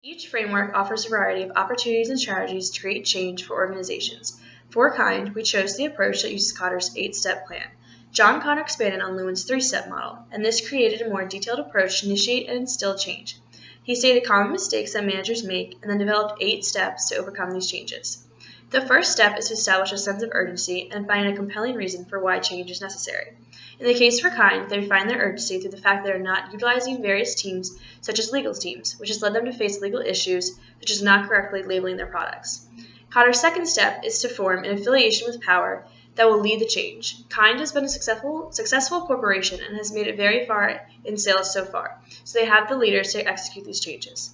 Each framework offers a variety of opportunities and strategies to create change for organizations. For KIND, we chose the approach that uses Cotter's 8-step plan. John Cotter expanded on Lewin's 3-step model, and this created a more detailed approach to initiate and instill change. He stated common mistakes that managers make and then developed 8 steps to overcome these changes. The first step is to establish a sense of urgency and find a compelling reason for why change is necessary. In the case for KIND, they find their urgency through the fact that they are not utilizing various teams, such as legal teams, which has led them to face legal issues, such as not correctly labeling their products. Cotter's second step is to form an affiliation with power that will lead the change. KIND has been a successful corporation and has made it very far in sales so far, so they have the leaders to execute these changes.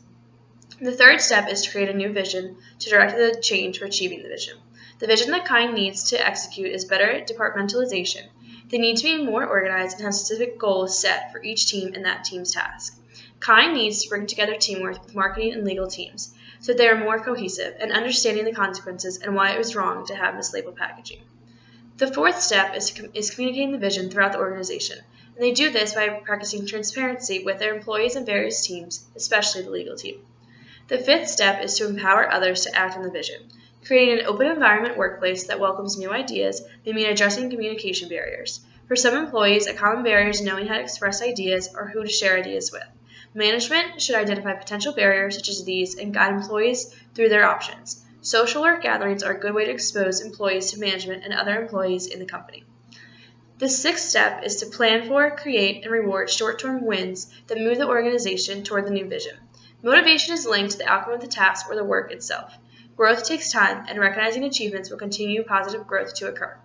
The third step is to create a new vision to direct the change for achieving the vision. The vision that KIND needs to execute is better departmentalization. They need to be more organized and have specific goals set for each team and that team's task. KIND needs to bring together teamwork with marketing and legal teams so that they are more cohesive and understanding the consequences and why it was wrong to have mislabeled packaging. The fourth step is communicating the vision throughout the organization, and they do this by practicing transparency with their employees and various teams, especially the legal team. The fifth step is to empower others to act on the vision. Creating an open environment workplace that welcomes new ideas may mean addressing communication barriers. For some employees, a common barrier is knowing how to express ideas or who to share ideas with. Management should identify potential barriers such as these and guide employees through their options. Social work gatherings are a good way to expose employees to management and other employees in the company. The sixth step is to plan for, create, and reward short-term wins that move the organization toward the new vision. Motivation is linked to the outcome of the task or the work itself. Growth takes time, and recognizing achievements will continue positive growth to occur.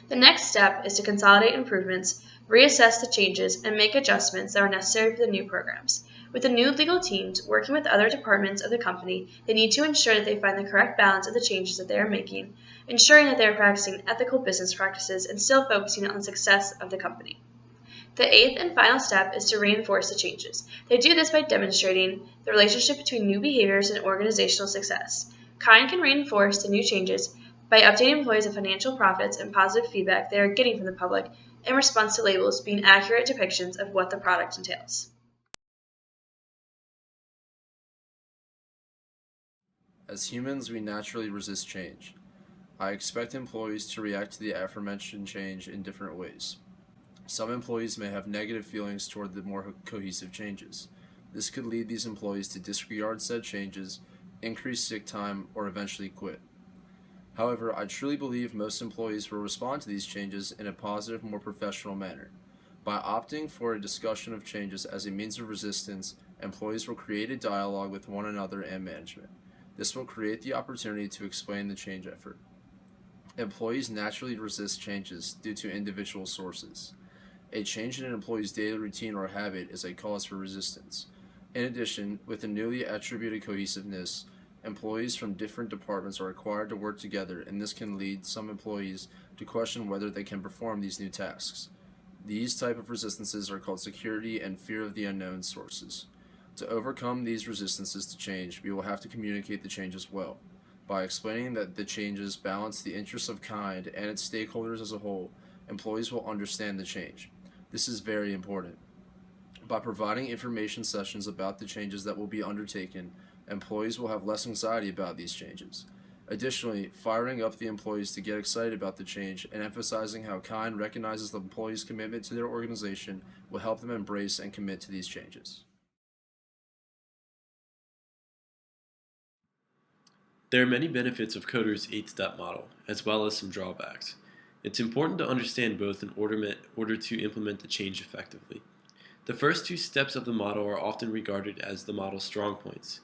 The next step is to consolidate improvements, reassess the changes, and make adjustments that are necessary for the new programs. With the new legal teams working with other departments of the company, they need to ensure that they find the correct balance of the changes that they are making, ensuring that they are practicing ethical business practices and still focusing on the success of the company. The eighth and final step is to reinforce the changes. They do this by demonstrating the relationship between new behaviors and organizational success. KIND can reinforce the new changes by updating employees of financial profits and positive feedback they are getting from the public in response to labels being accurate depictions of what the product entails. As humans, we naturally resist change. I expect employees to react to the aforementioned change in different ways. Some employees may have negative feelings toward the more cohesive changes. This could lead these employees to disregard said changes, increase sick time, or eventually quit. However, I truly believe most employees will respond to these changes in a positive, more professional manner. By opting for a discussion of changes as a means of resistance, employees will create a dialogue with one another and management. This will create the opportunity to explain the change effort. Employees naturally resist changes due to individual sources. A change in an employee's daily routine or habit is a cause for resistance. In addition, with the newly attributed cohesiveness, employees from different departments are required to work together, and this can lead some employees to question whether they can perform these new tasks. These type of resistances are called security and fear of the unknown sources. To overcome these resistances to change, we will have to communicate the changes well. By explaining that the changes balance the interests of KIND and its stakeholders as a whole, employees will understand the change. This is very important. By providing information sessions about the changes that will be undertaken, employees will have less anxiety about these changes. Additionally, firing up the employees to get excited about the change and emphasizing how KIND recognizes the employees' commitment to their organization will help them embrace and commit to these changes. There are many benefits of Coder's 8-step model, as well as some drawbacks. It's important to understand both in order to implement the change effectively. The first two steps of the model are often regarded as the model's strong points.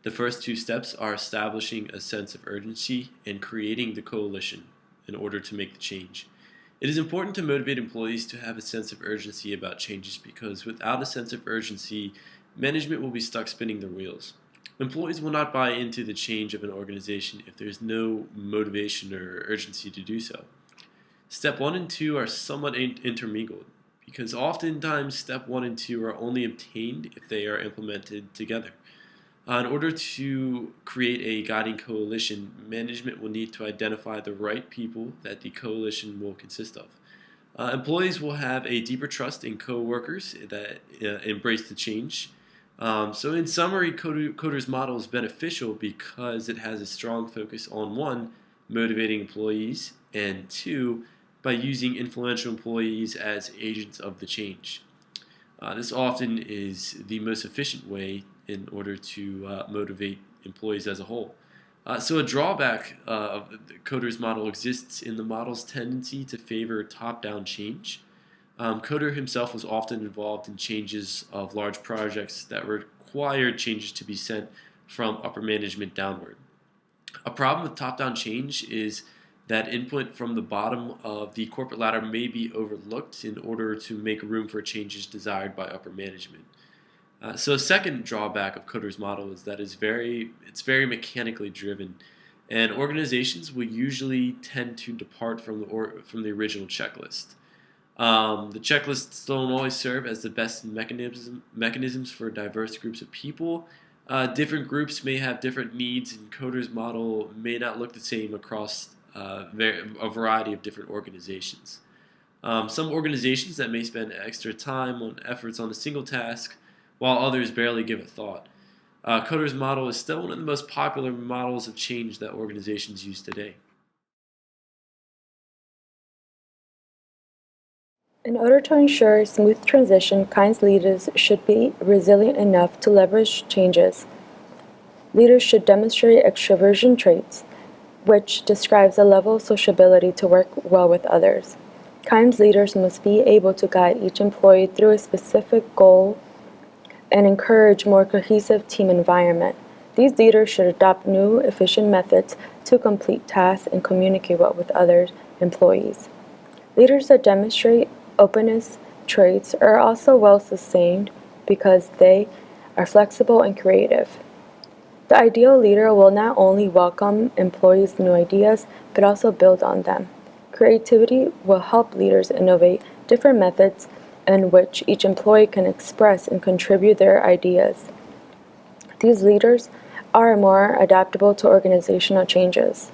The first two steps are establishing a sense of urgency and creating the coalition in order to make the change. It is important to motivate employees to have a sense of urgency about changes because without a sense of urgency, management will be stuck spinning their wheels. Employees will not buy into the change of an organization if there is no motivation or urgency to do so. Step 1 and 2 are somewhat intermingled because oftentimes step 1 and 2 are only obtained if they are implemented together. In order to create a guiding coalition, management will need to identify the right people that the coalition will consist of. Employees will have a deeper trust in co-workers that embrace the change. So in summary, Coder's model is beneficial because it has a strong focus on one, motivating employees, and two, by using influential employees as agents of the change. This often is the most efficient way in order to motivate employees as a whole. So a drawback of the Coder's model exists in the model's tendency to favor top-down change. Coder himself was often involved in changes of large projects that required changes to be sent from upper management downward. A problem with top-down change is that input from the bottom of the corporate ladder may be overlooked in order to make room for changes desired by upper management. So a second drawback of Coder's model is that it's very mechanically driven, and organizations will usually tend to depart from the original checklist. The checklists don't always serve as the best mechanisms for diverse groups of people. Different groups may have different needs, and Coder's model may not look the same across a variety of different organizations. Some organizations that may spend extra time on efforts on a single task, while others barely give it thought. Coder's model is still one of the most popular models of change that organizations use today. In order to ensure smooth transition, KIND's leaders should be resilient enough to leverage changes. Leaders should demonstrate extroversion traits, which describes a level of sociability to work well with others. KIND's leaders must be able to guide each employee through a specific goal and encourage more cohesive team environment. These leaders should adopt new, efficient methods to complete tasks and communicate well with other employees. Leaders that demonstrate openness traits are also well sustained because they are flexible and creative. The ideal leader will not only welcome employees' new ideas, but also build on them. Creativity will help leaders innovate different methods in which each employee can express and contribute their ideas. These leaders are more adaptable to organizational changes.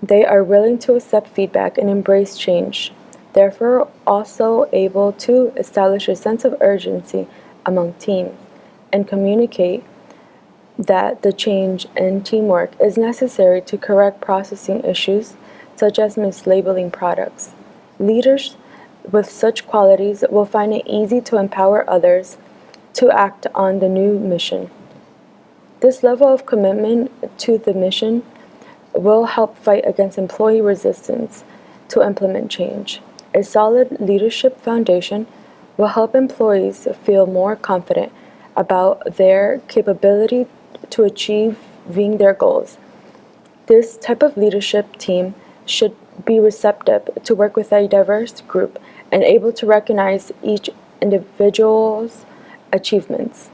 They are willing to accept feedback and embrace change, therefore also able to establish a sense of urgency among teams and communicate that the change in teamwork is necessary to correct processing issues such as mislabeling products. Leaders with such qualities will find it easy to empower others to act on the new mission. This level of commitment to the mission will help fight against employee resistance to implement change. A solid leadership foundation will help employees feel more confident about their capability to achieving their goals. This type of leadership team should be receptive to work with a diverse group and able to recognize each individual's achievements.